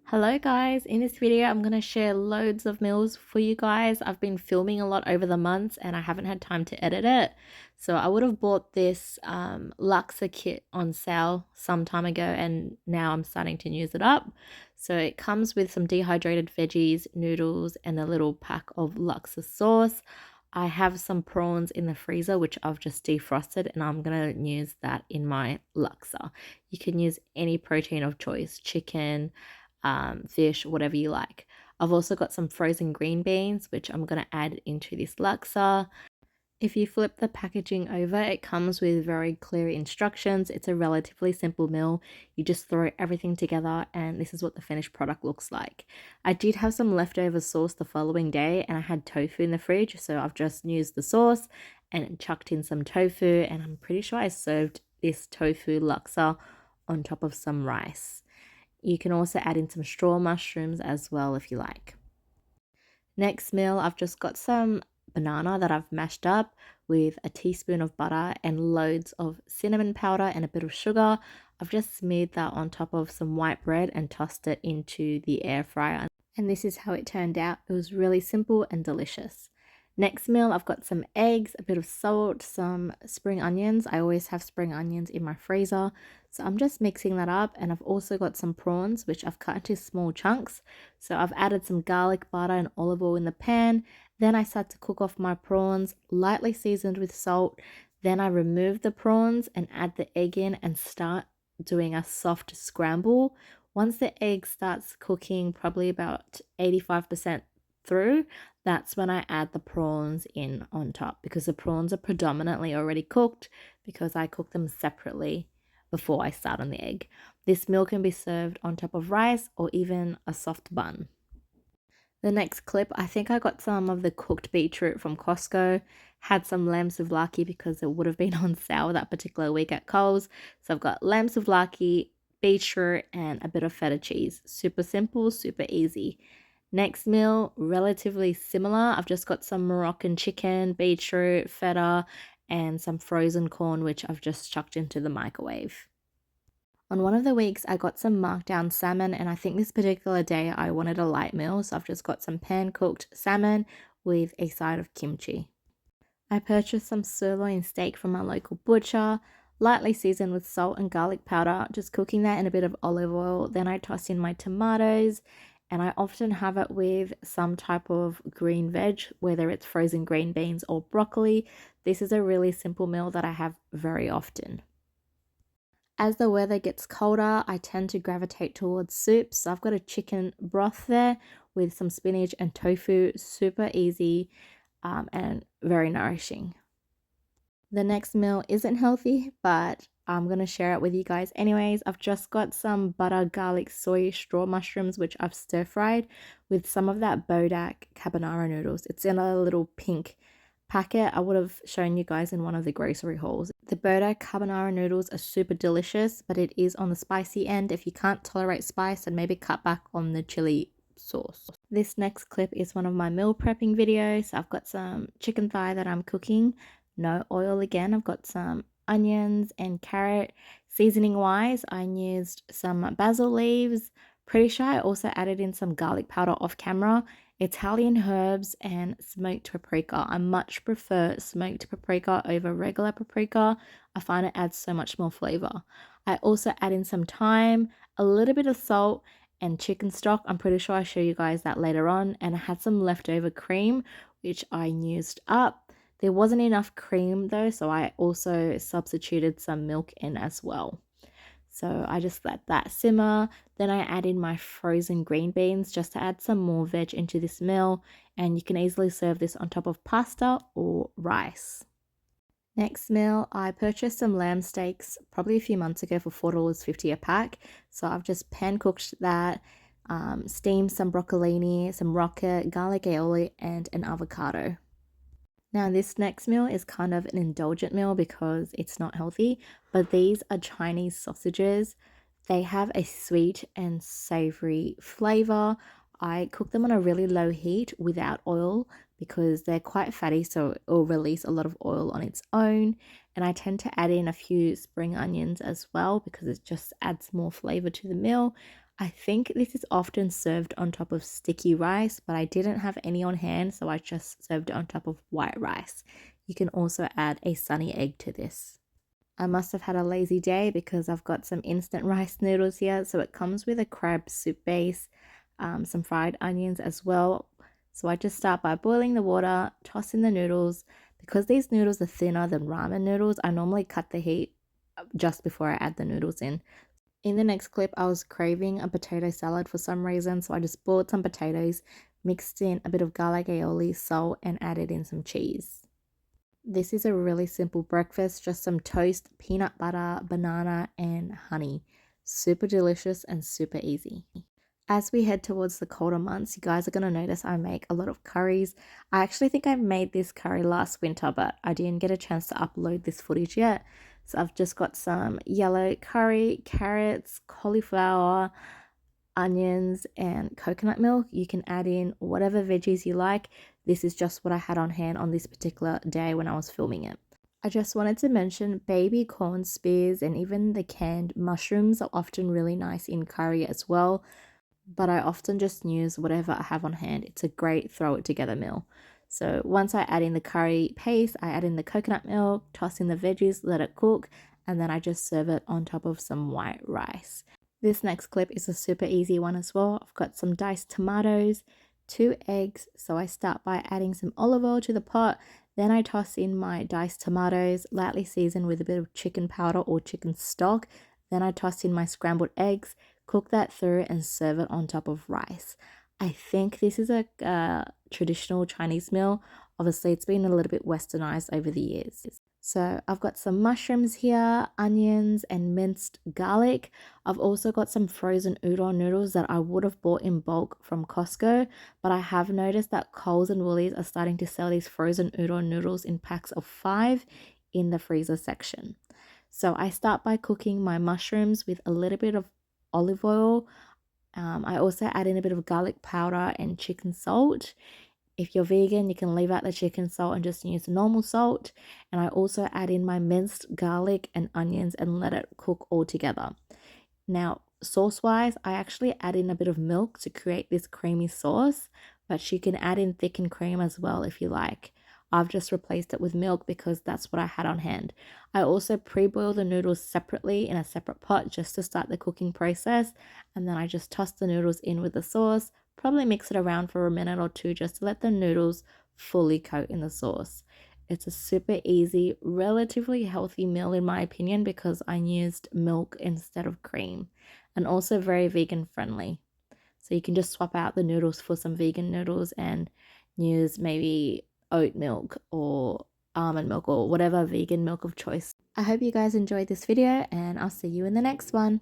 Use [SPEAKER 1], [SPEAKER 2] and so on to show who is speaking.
[SPEAKER 1] Hello guys, in this video I'm going to share loads of meals for you guys. I've been filming a lot over the months and I haven't had time to edit it. So I would have bought this Laksa kit on sale some time ago and now I'm starting to use it up. So it comes with some dehydrated veggies, noodles and a little pack of Laksa sauce. I have some prawns in the freezer which I've just defrosted and I'm going to use that in my Laksa. You can use any protein of choice, chicken, fish, whatever you like. I've also got some frozen green beans, which I'm going to add into this laksa. If you flip the packaging over, it comes with very clear instructions. It's a relatively simple meal. You just throw everything together and this is what the finished product looks like. I did have some leftover sauce the following day and I had tofu in the fridge, so I've just used the sauce and chucked in some tofu, and I'm pretty sure I served this tofu laksa on top of some rice. You can also add in some straw mushrooms as well if you like. Next meal, I've just got some banana that I've mashed up with a teaspoon of butter and loads of cinnamon powder and a bit of sugar. I've just smeared that on top of some white bread and tossed it into the air fryer. And this is how it turned out. It was really simple and delicious. Next meal, I've got some eggs, a bit of salt, some spring onions. I always have spring onions in my freezer. So I'm just mixing that up, and I've also got some prawns which I've cut into small chunks. So I've added some garlic butter and olive oil in the pan. Then I start to cook off my prawns, lightly seasoned with salt. Then I remove the prawns and add the egg in and start doing a soft scramble. Once the egg starts cooking, probably about 85% through, that's when I add the prawns in on top, because the prawns are predominantly already cooked because I cook them separately before I start on the egg. This meal can be served on top of rice or even a soft bun. The next clip, I think I got some of the cooked beetroot from Costco, had some lamb souvlaki because it would have been on sale that particular week at Coles. So I've got lamb souvlaki, beetroot and a bit of feta cheese. Super simple, super easy. Next meal, relatively similar. I've just got some Moroccan chicken, beetroot, feta, and some frozen corn, which I've just chucked into the microwave. On one of the weeks, I got some markdown salmon, and I think this particular day I wanted a light meal, so I've just got some pan-cooked salmon with a side of kimchi. I purchased some sirloin steak from my local butcher, lightly seasoned with salt and garlic powder, just cooking that in a bit of olive oil. Then I tossed in my tomatoes, and I often have it with some type of green veg, whether it's frozen green beans or broccoli. This is a really simple meal that I have very often. As the weather gets colder, I tend to gravitate towards soups. So I've got a chicken broth there with some spinach and tofu, super easy and very nourishing. The next meal isn't healthy, but I'm going to share it with you guys anyways. I've just got some butter, garlic, soy, straw mushrooms, which I've stir fried with some of that Bodak carbonara noodles. It's in a little pink packet. I would have shown you guys in one of the grocery hauls. The Bodak carbonara noodles are super delicious, but it is on the spicy end. If you can't tolerate spice, then maybe cut back on the chili sauce. This next clip is one of my meal prepping videos. I've got some chicken thigh that I'm cooking. No oil again. I've got some onions and carrot. Seasoning wise, I used some basil leaves. Pretty sure I also added in some garlic powder off camera, Italian herbs and smoked paprika. I much prefer smoked paprika over regular paprika. I find it adds so much more flavor. I also add in some thyme, a little bit of salt and chicken stock. I'm pretty sure I'll show you guys that later on. And I had some leftover cream, which I used up. There wasn't enough cream though, so I also substituted some milk in as well. So I just let that simmer. Then I add in my frozen green beans just to add some more veg into this meal. And you can easily serve this on top of pasta or rice. Next meal, I purchased some lamb steaks probably a few months ago for $4.50 a pack. So I've just pan cooked that, steamed some broccolini, some rocket, garlic aioli, and an avocado. Now this next meal is kind of an indulgent meal because it's not healthy, but these are Chinese sausages. They have a sweet and savory flavor. I cook them on a really low heat without oil because they're quite fatty, so it will release a lot of oil on its own. And I tend to add in a few spring onions as well because it just adds more flavor to the meal. I think this is often served on top of sticky rice, but I didn't have any on hand, so I just served it on top of white rice. You can also add a sunny egg to this. I must have had a lazy day because I've got some instant rice noodles here. So it comes with a crab soup base, some fried onions as well. So I just start by boiling the water, toss in the noodles. Because these noodles are thinner than ramen noodles, I normally cut the heat just before I add the noodles in. In the next clip, I was craving a potato salad for some reason, so I just boiled some potatoes, mixed in a bit of garlic aioli, salt, and added in some cheese. This is a really simple breakfast, just some toast, peanut butter, banana, and honey. Super delicious and super easy. As we head towards the colder months, you guys are going to notice I make a lot of curries. I actually think I made this curry last winter, but I didn't get a chance to upload this footage yet. So I've just got some yellow curry, carrots, cauliflower, onions, and coconut milk. You can add in whatever veggies you like. This is just what I had on hand on this particular day when I was filming it. I just wanted to mention baby corn spears and even the canned mushrooms are often really nice in curry as well, but I often just use whatever I have on hand. It's a great throw it together meal. So once I add in the curry paste, I add in the coconut milk, toss in the veggies, let it cook, and then I just serve it on top of some white rice. This next clip is a super easy one as well. I've got some diced tomatoes, 2 eggs. So I start by adding some olive oil to the pot. Then I toss in my diced tomatoes, lightly seasoned with a bit of chicken powder or chicken stock. Then I toss in my scrambled eggs, cook that through, and serve it on top of rice. I think this is a traditional Chinese meal. Obviously, it's been a little bit westernized over the years. So I've got some mushrooms here, onions, and minced garlic. I've also got some frozen udon noodles that I would have bought in bulk from Costco, but I have noticed that Coles and Woolies are starting to sell these frozen udon noodles in packs of 5 in the freezer section. So I start by cooking my mushrooms with a little bit of olive oil. I also add in a bit of garlic powder and chicken salt. If you're vegan, you can leave out the chicken salt and just use normal salt. And I also add in my minced garlic and onions and let it cook all together. Now, sauce-wise, I actually add in a bit of milk to create this creamy sauce, but you can add in thickened cream as well if you like. I've just replaced it with milk because that's what I had on hand. I also pre-boil the noodles separately in a separate pot just to start the cooking process, and then I just toss the noodles in with the sauce, probably mix it around for a minute or two just to let the noodles fully coat in the sauce. It's a super easy, relatively healthy meal in my opinion because I used milk instead of cream, and also very vegan friendly. So you can just swap out the noodles for some vegan noodles and use maybe oat milk or almond milk or whatever vegan milk of choice. I hope you guys enjoyed this video and I'll see you in the next one.